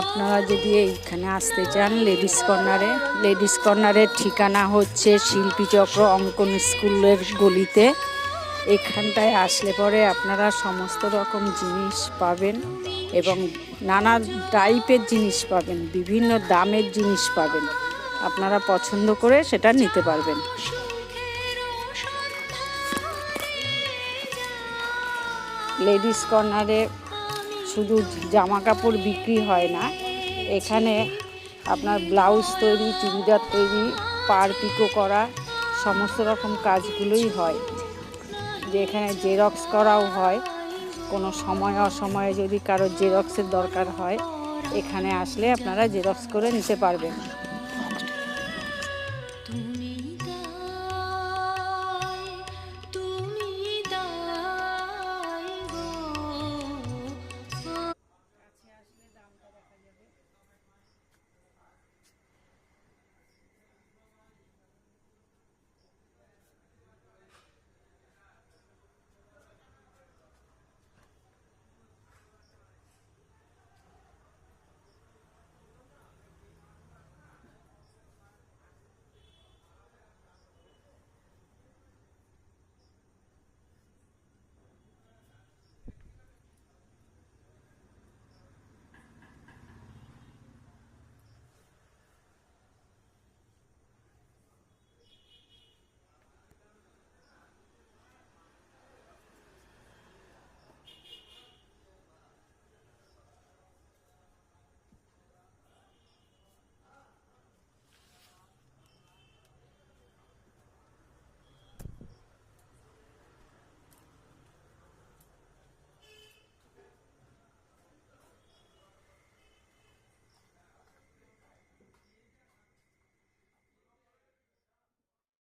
আপনারা যদি এইখানে আসতে চান লেডিস কর্নারের ঠিকানা হচ্ছে শিল্পীচক্র অঙ্কন স্কুলের গলিতে। এখানটায় আসলে পরে আপনারা সমস্ত রকম জিনিস পাবেন এবং নানা টাইপের জিনিস পাবেন, বিভিন্ন দামের জিনিস পাবেন। আপনারা পছন্দ করে সেটা নিতে পারবেন। লেডিস কর্নারে শুধু জামা কাপড় বিক্রি হয় না, এখানে আপনার ব্লাউজ তৈরি, চুড়িদার তৈরি, পার পিকো করা সমস্ত রকম কাজগুলোই হয়। যে এখানে জেরক্স করাও হয়, কোনো সময় অসময়ে যদি কারো জেরক্সের দরকার হয় এখানে আসলে আপনারা জেরক্স করে নিতে পারবেন।